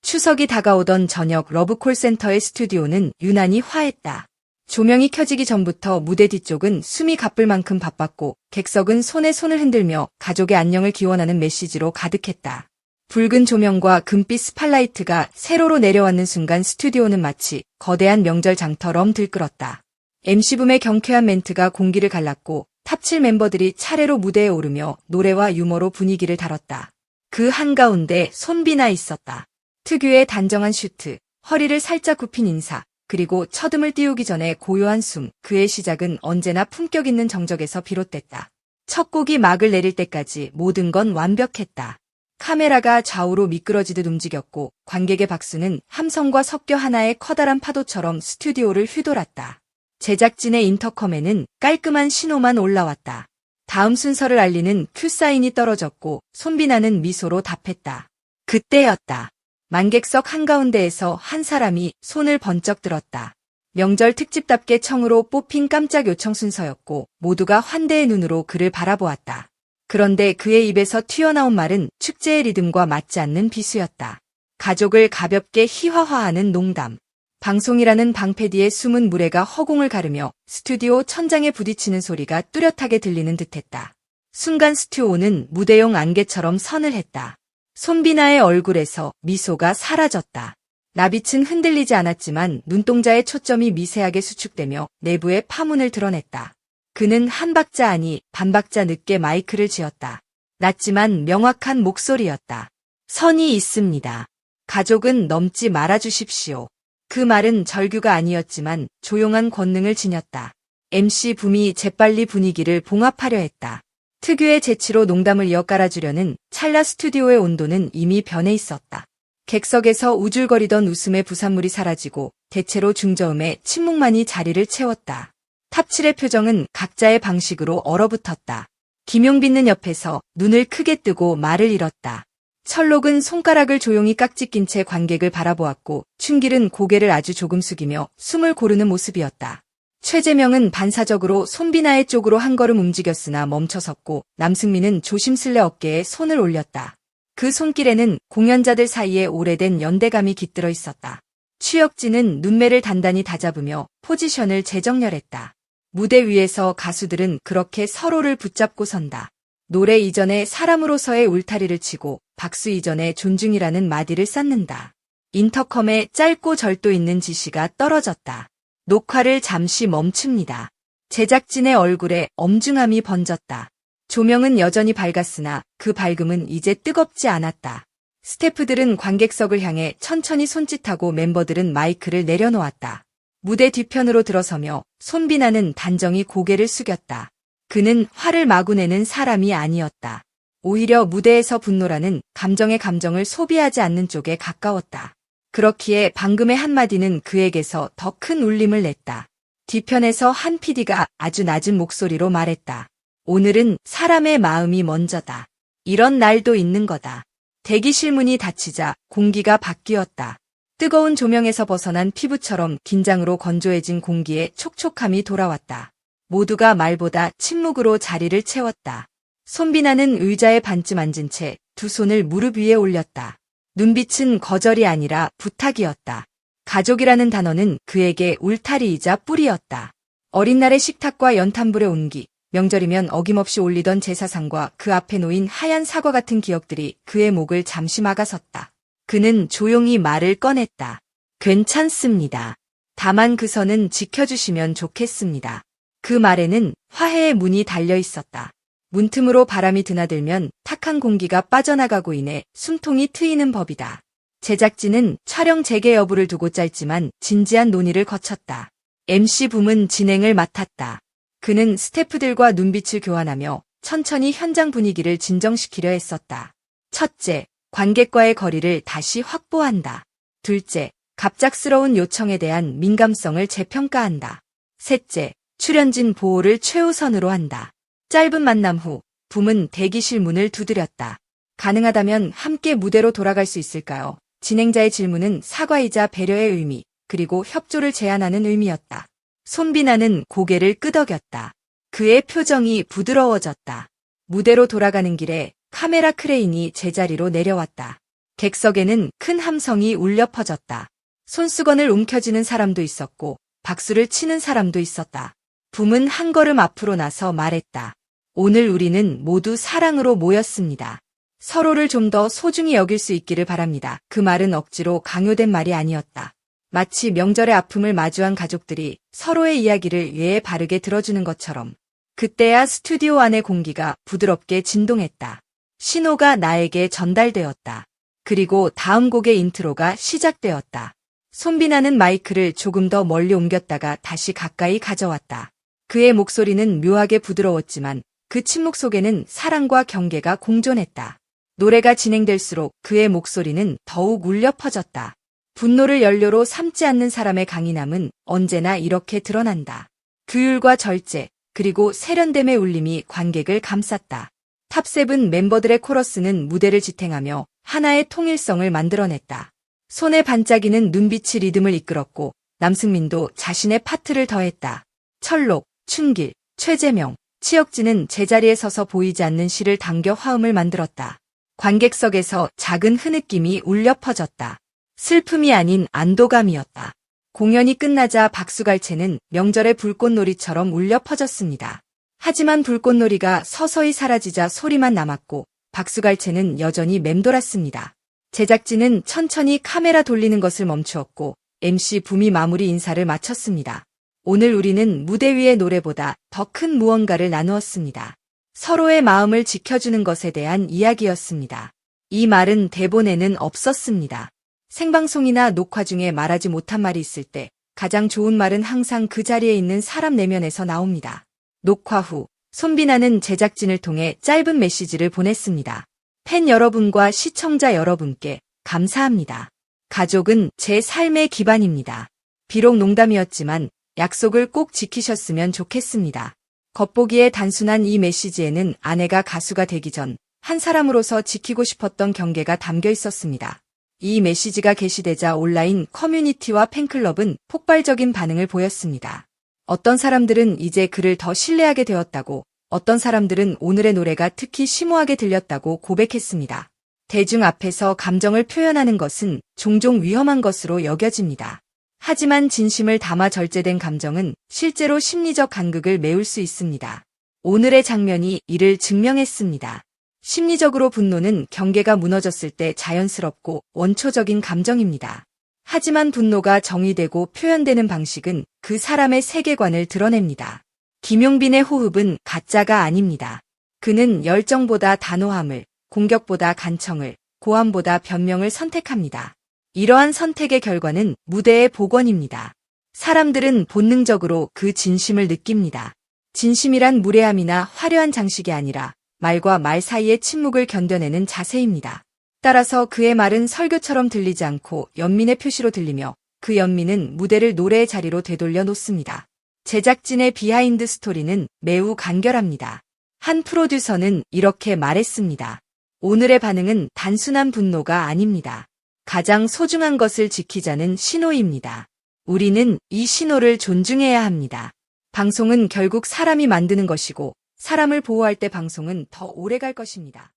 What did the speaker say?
추석이 다가오던 저녁 러브콜센터의 스튜디오는 유난히 화했다. 조명이 켜지기 전부터 무대 뒤쪽은 숨이 가쁠 만큼 바빴고 객석은 손에 손을 흔들며 가족의 안녕을 기원하는 메시지로 가득했다. 붉은 조명과 금빛 스팟라이트가 세로로 내려왔는 순간 스튜디오는 마치 거대한 명절 장터럼 들끓었다. MC붐의 경쾌한 멘트가 공기를 갈랐고 탑7 멤버들이 차례로 무대에 오르며 노래와 유머로 분위기를 달았다. 그 한가운데 손비나 있었다. 특유의 단정한 슈트, 허리를 살짝 굽힌 인사, 그리고 첫음을 띄우기 전에 고요한 숨, 그의 시작은 언제나 품격 있는 정적에서 비롯됐다. 첫 곡이 막을 내릴 때까지 모든 건 완벽했다. 카메라가 좌우로 미끄러지듯 움직였고 관객의 박수는 함성과 섞여 하나의 커다란 파도처럼 스튜디오를 휘돌았다. 제작진의 인터컴에는 깔끔한 신호만 올라왔다. 다음 순서를 알리는 큐사인이 떨어졌고 손비나는 미소로 답했다. 그때였다. 만객석 한가운데에서 한 사람이 손을 번쩍 들었다. 명절 특집답게 청으로 뽑힌 깜짝 요청 순서였고 모두가 환대의 눈으로 그를 바라보았다. 그런데 그의 입에서 튀어나온 말은 축제의 리듬과 맞지 않는 비수였다. 가족을 가볍게 희화화하는 농담. 방송이라는 방패 뒤에 숨은 무례가 허공을 가르며 스튜디오 천장에 부딪히는 소리가 뚜렷하게 들리는 듯했다. 순간 스튜오는 무대용 안개처럼 선을 했다. 손비나의 얼굴에서 미소가 사라졌다. 나빛은 흔들리지 않았지만 눈동자의 초점이 미세하게 수축되며 내부의 파문을 드러냈다. 그는 한 박자 아니 반 박자 늦게 마이크를 쥐었다. 낮지만 명확한 목소리였다. 선이 있습니다. 가족은 넘지 말아주십시오. 그 말은 절규가 아니었지만 조용한 권능을 지녔다. MC 붐이 재빨리 분위기를 봉합하려 했다. 특유의 재치로 농담을 이어 깔아주려는 찰나 스튜디오의 온도는 이미 변해 있었다. 객석에서 우줄거리던 웃음의 부산물이 사라지고 대체로 중저음의 침묵만이 자리를 채웠다. 탑7의 표정은 각자의 방식으로 얼어붙었다. 김용빈은 옆에서 눈을 크게 뜨고 말을 잃었다. 철록은 손가락을 조용히 깍지 낀 채 관객을 바라보았고 춘길은 고개를 아주 조금 숙이며 숨을 고르는 모습이었다. 최재명은 반사적으로 손비나의 쪽으로 한 걸음 움직였으나 멈춰섰고 남승민은 조심스레 어깨에 손을 올렸다. 그 손길에는 공연자들 사이에 오래된 연대감이 깃들어 있었다. 추혁진은 눈매를 단단히 다잡으며 포지션을 재정렬했다. 무대 위에서 가수들은 그렇게 서로를 붙잡고 선다. 노래 이전에 사람으로서의 울타리를 치고 박수 이전에 존중이라는 마디를 쌓는다. 인터컴에 짧고 절도 있는 지시가 떨어졌다. 녹화를 잠시 멈춥니다. 제작진의 얼굴에 엄중함이 번졌다. 조명은 여전히 밝았으나 그 밝음은 이제 뜨겁지 않았다. 스태프들은 관객석을 향해 천천히 손짓하고 멤버들은 마이크를 내려놓았다. 무대 뒤편으로 들어서며 손비나는 단정히 고개를 숙였다. 그는 화를 마구 내는 사람이 아니었다. 오히려 무대에서 분노라는 감정의 감정을 소비하지 않는 쪽에 가까웠다. 그렇기에 방금의 한마디는 그에게서 더 큰 울림을 냈다. 뒤편에서 한 PD가 아주 낮은 목소리로 말했다. 오늘은 사람의 마음이 먼저다. 이런 날도 있는 거다. 대기실 문이 닫히자 공기가 바뀌었다. 뜨거운 조명에서 벗어난 피부처럼 긴장으로 건조해진 공기에 촉촉함이 돌아왔다. 모두가 말보다 침묵으로 자리를 채웠다. 손비나는 의자에 반쯤 앉은 채 두 손을 무릎 위에 올렸다. 눈빛은 거절이 아니라 부탁이었다. 가족이라는 단어는 그에게 울타리이자 뿌리였다. 어린 날의 식탁과 연탄불의 온기, 명절이면 어김없이 올리던 제사상과 그 앞에 놓인 하얀 사과 같은 기억들이 그의 목을 잠시 막아섰다. 그는 조용히 말을 꺼냈다. 괜찮습니다. 다만 그 선은 지켜주시면 좋겠습니다. 그 말에는 화해의 문이 달려 있었다. 문틈으로 바람이 드나들면 탁한 공기가 빠져나가고 인해 숨통이 트이는 법이다. 제작진은 촬영 재개 여부를 두고 짧지만 진지한 논의를 거쳤다. MC 붐은 진행을 맡았다. 그는 스태프들과 눈빛을 교환하며 천천히 현장 분위기를 진정시키려 했었다. 첫째, 관객과의 거리를 다시 확보한다. 둘째, 갑작스러운 요청에 대한 민감성을 재평가한다. 셋째, 출연진 보호를 최우선으로 한다. 짧은 만남 후 붐은 대기실 문을 두드렸다. 가능하다면 함께 무대로 돌아갈 수 있을까요? 진행자의 질문은 사과이자 배려의 의미, 그리고 협조를 제안하는 의미였다. 손비나는 고개를 끄덕였다. 그의 표정이 부드러워졌다. 무대로 돌아가는 길에 카메라 크레인이 제자리로 내려왔다. 객석에는 큰 함성이 울려 퍼졌다. 손수건을 움켜쥐는 사람도 있었고 박수를 치는 사람도 있었다. 붐은 한 걸음 앞으로 나서 말했다. 오늘 우리는 모두 사랑으로 모였습니다. 서로를 좀 더 소중히 여길 수 있기를 바랍니다. 그 말은 억지로 강요된 말이 아니었다. 마치 명절의 아픔을 마주한 가족들이 서로의 이야기를 예에 바르게 들어주는 것처럼. 그때야 스튜디오 안의 공기가 부드럽게 진동했다. 신호가 나에게 전달되었다. 그리고 다음 곡의 인트로가 시작되었다. 손비나는 마이크를 조금 더 멀리 옮겼다가 다시 가까이 가져왔다. 그의 목소리는 묘하게 부드러웠지만 그 침묵 속에는 사랑과 경계가 공존했다. 노래가 진행될수록 그의 목소리는 더욱 울려 퍼졌다. 분노를 연료로 삼지 않는 사람의 강인함은 언제나 이렇게 드러난다. 규율과 절제, 그리고 세련됨의 울림이 관객을 감쌌다. 탑세븐 멤버들의 코러스는 무대를 지탱하며 하나의 통일성을 만들어냈다. 손에 반짝이는 눈빛이 리듬을 이끌었고 남승민도 자신의 파트를 더했다. 철록, 춘길, 최재명, 치혁진은 제자리에 서서 보이지 않는 실을 당겨 화음을 만들었다. 관객석에서 작은 흐느낌이 울려 퍼졌다. 슬픔이 아닌 안도감이었다. 공연이 끝나자 박수갈채는 명절의 불꽃놀이처럼 울려 퍼졌습니다. 하지만 불꽃놀이가 서서히 사라지자 소리만 남았고 박수갈채는 여전히 맴돌았습니다. 제작진은 천천히 카메라 돌리는 것을 멈추었고 MC 붐이 마무리 인사를 마쳤습니다. 오늘 우리는 무대 위의 노래보다 더 큰 무언가를 나누었습니다. 서로의 마음을 지켜주는 것에 대한 이야기였습니다. 이 말은 대본에는 없었습니다. 생방송이나 녹화 중에 말하지 못한 말이 있을 때 가장 좋은 말은 항상 그 자리에 있는 사람 내면에서 나옵니다. 녹화 후 손비나는 제작진을 통해 짧은 메시지를 보냈습니다. 팬 여러분과 시청자 여러분께 감사합니다. 가족은 제 삶의 기반입니다. 비록 농담이었지만 약속을 꼭 지키셨으면 좋겠습니다. 겉보기에 단순한 이 메시지에는 아내가 가수가 되기 전 한 사람으로서 지키고 싶었던 경계가 담겨 있었습니다. 이 메시지가 게시되자 온라인 커뮤니티와 팬클럽은 폭발적인 반응을 보였습니다. 어떤 사람들은 이제 그를 더 신뢰하게 되었다고, 어떤 사람들은 오늘의 노래가 특히 심오하게 들렸다고 고백했습니다. 대중 앞에서 감정을 표현하는 것은 종종 위험한 것으로 여겨집니다. 하지만 진심을 담아 절제된 감정은 실제로 심리적 간극을 메울 수 있습니다. 오늘의 장면이 이를 증명했습니다. 심리적으로 분노는 경계가 무너졌을 때 자연스럽고 원초적인 감정입니다. 하지만 분노가 정의되고 표현되는 방식은 그 사람의 세계관을 드러냅니다. 김용빈의 호흡은 가짜가 아닙니다. 그는 열정보다 단호함을, 공격보다 간청을, 고함보다 변명을 선택합니다. 이러한 선택의 결과는 무대의 복원입니다. 사람들은 본능적으로 그 진심을 느낍니다. 진심이란 무례함이나 화려한 장식이 아니라 말과 말 사이의 침묵을 견뎌내는 자세입니다. 따라서 그의 말은 설교처럼 들리지 않고 연민의 표시로 들리며 그 연민은 무대를 노래의 자리로 되돌려 놓습니다. 제작진의 비하인드 스토리는 매우 간결합니다. 한 프로듀서는 이렇게 말했습니다. 오늘의 반응은 단순한 분노가 아닙니다. 가장 소중한 것을 지키자는 신호입니다. 우리는 이 신호를 존중해야 합니다. 방송은 결국 사람이 만드는 것이고 사람을 보호할 때 방송은 더 오래 갈 것입니다.